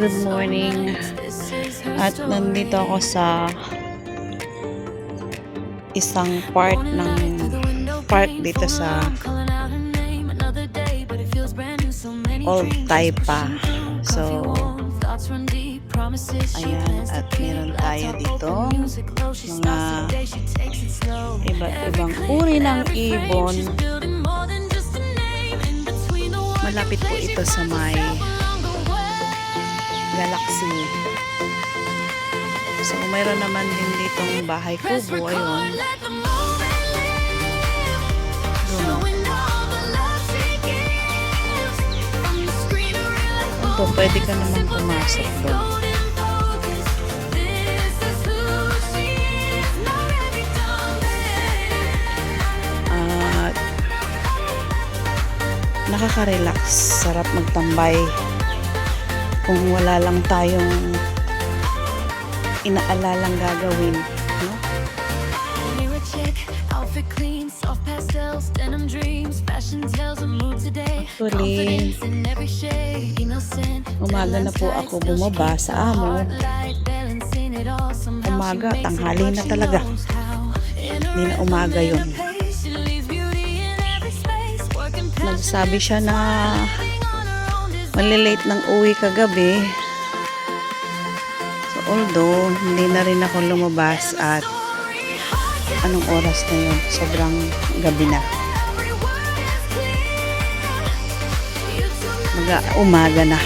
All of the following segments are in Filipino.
good morning. At nandito ako sa isang part dito sa Old Taipa. So, ayan, at meron tayo dito mga iba't ibang uri ng ibon. Malapit po ito sa may Galaxy. So, mayroon naman din ditong bahay kubo. Ayun. Ito, pwede ka naman pumasok doon. Nakaka-relax, sarap magtambay kung wala lang tayong inaalalang gagawin, no? Actually, umaga na po ako bumaba sa amo. Umaga, tanghali na talaga. Hindi na umaga yun. Nagsabi siya na malilate ng uwi kagabi. So, although hindi na rin ako lumabas at anong oras na yun? Sobrang gabi na. Umaga na.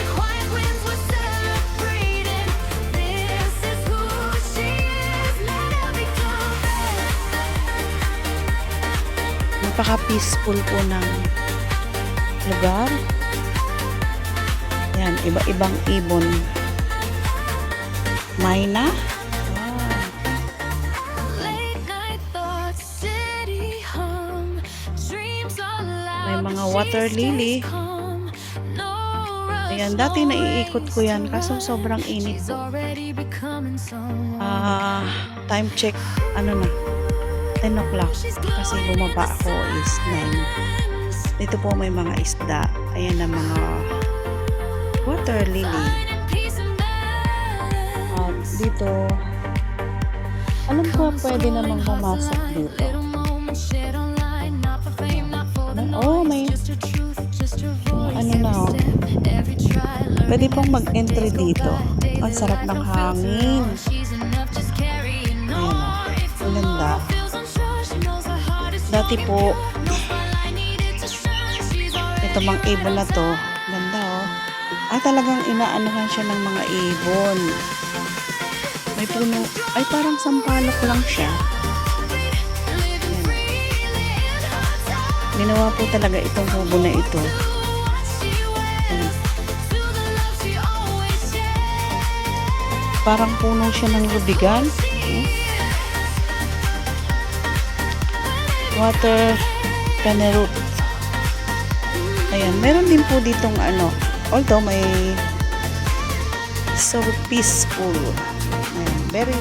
Napaka-peaceful po ng lugar. Yan, iba-ibang ibon. Mayna. May mga water lily. Ayan, dati naiikot ko yan kaso sobrang init po. Time check, ano na, 10 o'clock kasi bumaba ako is 9. Dito po may mga isda. Ayan na mga water lily. Dito, alam ko pwede namang pumasok dito. Oh, may ano na, oh. Pwede pong mag-entry dito. Ang sarap ng hangin. Ayan, oh. Ang ganda. Dati po, ito mang ibon na to, ganda, oh. Talagang inaanuhan siya ng mga ibon. May puno, ay parang sampalok lang siya. Ginawa po talaga itong kubo na ito. Parang puno siya ng lubigan. Water caneroot. Ayan, meron din po ditong ano, although may so peaceful. Ayan, very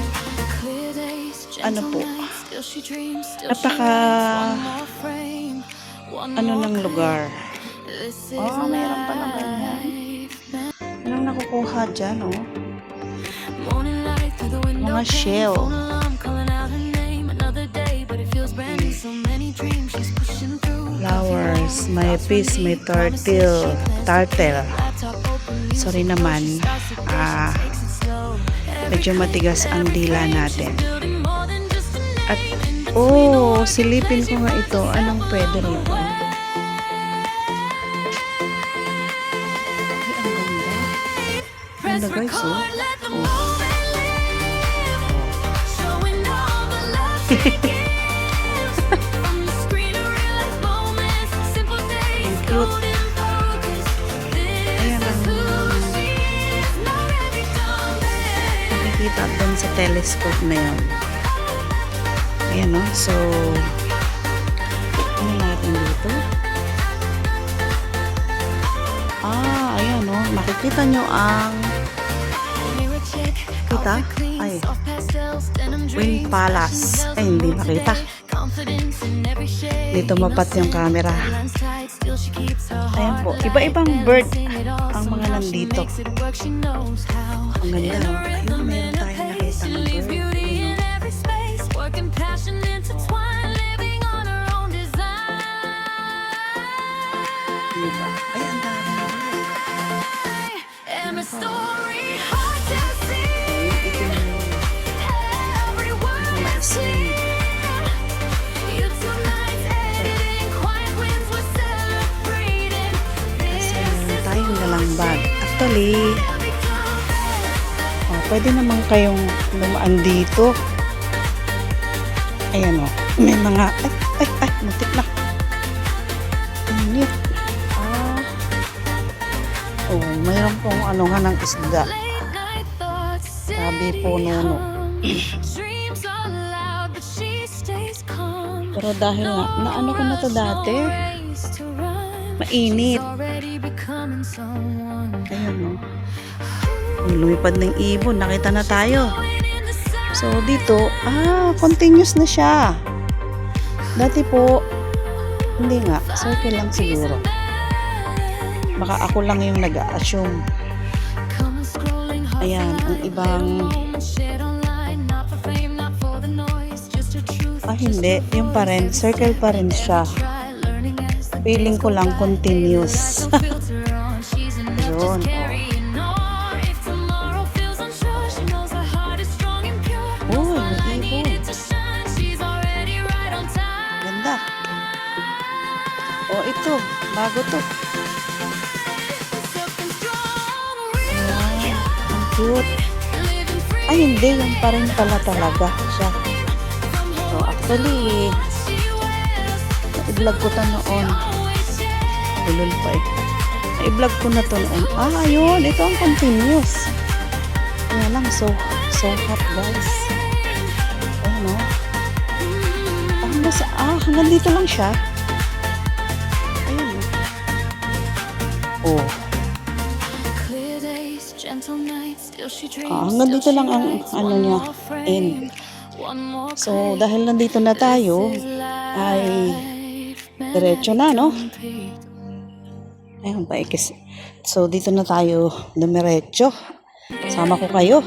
ano po, napaka ano ng lugar. Mayroon pa naman yan. Anong nakukuha dyan, oh? Mga shell. Flowers. May fish, may turtle. Sorry naman. Medyo matigas ang dila natin. At, silipin ko nga ito. Anong pwede rito? Ay, ang ganda. Ganda guys, oh. Ang cute. Ayan ang nakikita doon sa telescope na yun. Ayan, no? So, ano natin dito? Ayan, no? Makikita nyo ang kita? Ay, Wind Palace. Ay, hindi makita. Dito mapat yung camera. Ayan po. Iba-ibang bird ang mga nandito. Ang ganda, oh. Ayun, meron tayong nakita ng bird. Diba? Ay, ang dami na bird. Tayong lalambag. Actually, pwede naman kayong lumaan dito. Ayan o. May mga, muntik na. Init. Mayroon pong ano nga ng isda. Sabi po nono. Pero dahil nga, naano ko na to dati. Mainit. Ayan o. Lumipad ng ibon. Nakita na tayo. So, dito, continuous na siya. Dati po, hindi nga. Circle lang siguro. Baka ako lang yung nag-a-assume. Ayan, ang ibang... hindi. Yung pa rin. Circle pa rin siya. Feeling ko lang continuous. Yun. May ibon. Ganda. Ito. Bago to. Ang cute. Ay, hindi. Yan pa rin pala talaga siya. So, actually, i-vlog ko to noon. Bulol pa eh. I-vlog ko na to noon. Ayun. Ito ang continuous. Kaya lang, so hot, guys. Ayun, no? Hanggang dito lang siya. Ayun, hanggang dito lang ang ano niya, end. So, dahil nandito na tayo, ay diretso na, no? Ayun, paikis. So, dito na tayo dumiretso. Sama ko kayo.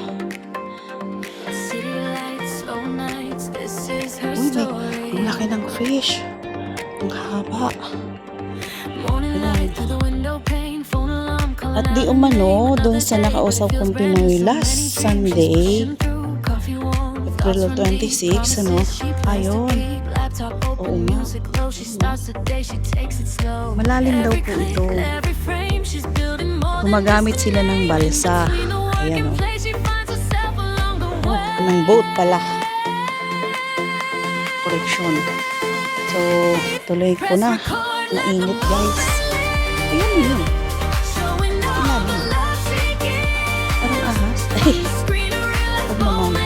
Ang laki ng fish. Ang haba. Ayan. At di umano, doon sa nakausap kong Pinoy last Sunday, April 26, ano? Ayun. Oo nga. Malalim daw po ito. Gumagamit sila ng balsa. Ayan, ng boat pala. Correction. So, tuloy ko na. Nainit, guys. Ayan yun. Ilalim. Parang ahas. Ay. Huwag naman.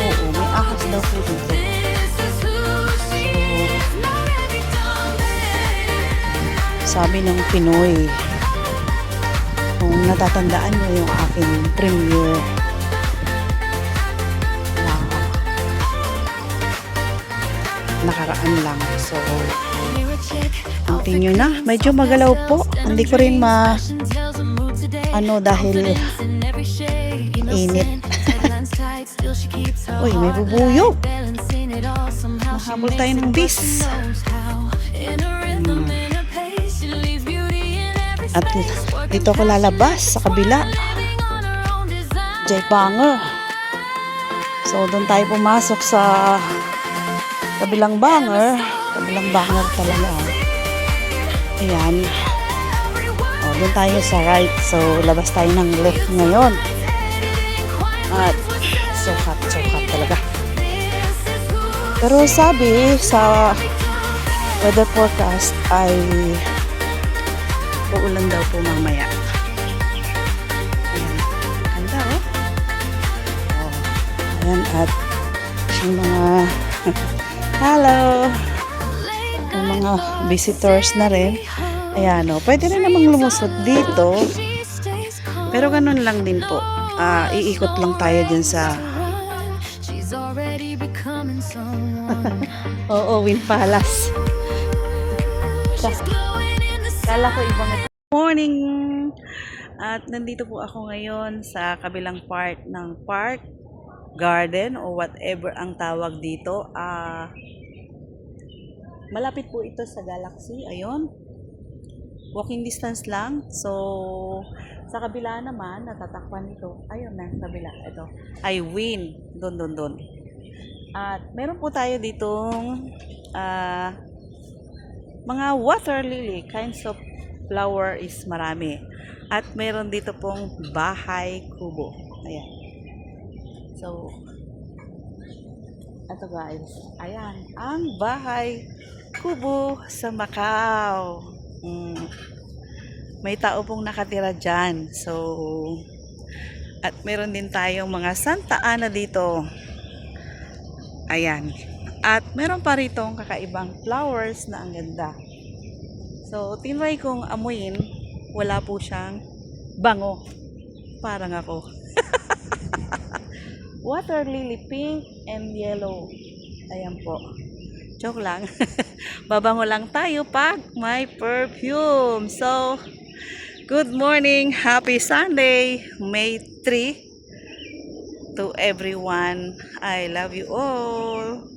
Oo, may ahas daw po dito. So, sabi ng Pinoy, kung natatandaan nyo yung aking premiere na nakaraan lang. So, continue na. Medyo magalaw po. Hindi ko rin dahil init. Uy, may bubuyog. Mahabol tayo ng bis. At dito ako lalabas sa kabila. Jay Banger. So, doon tayo pumasok sa kabilang banger. Kabilang banger talaga. Ayan. Doon tayo sa right. So, labas tayo ng left ngayon. At so hot talaga. Pero sabi sa weather forecast ay uulan daw po mamaya. Ayan. Ganda, oh. Ayan, at yung mga hello! Yung mga visitors na rin. Ayan, oh. Pwede rin namang lumusot dito. Pero ganun lang din po. Iikot lang tayo dyan sa Wind Palace. Kala ko ibang Morning! At nandito po ako ngayon sa kabilang part ng park, garden, o whatever ang tawag dito. Malapit po ito sa Galaxy. Ayun. Walking distance lang. So, sa kabila naman, natatakpan ito. Ayun na, kabila. Ito. I win. Doon. At meron po tayo ditong mga water lily, kinds of flower is marami. At meron dito pong bahay kubo. Ayan. So, ito guys. Ayan. Ang bahay kubo sa Macau. May tao pong nakatira dyan. So, at meron din tayong mga Santa Ana dito. Ayan. At meron pa ritong kakaibang flowers na ang ganda. So, tinry kong amuyin. Wala po siyang bango. Parang ako. Water lily, pink and yellow. Ayan po. Joke lang. Babango lang tayo pag may perfume. So, good morning. Happy Sunday, May 3. To everyone, I love you all.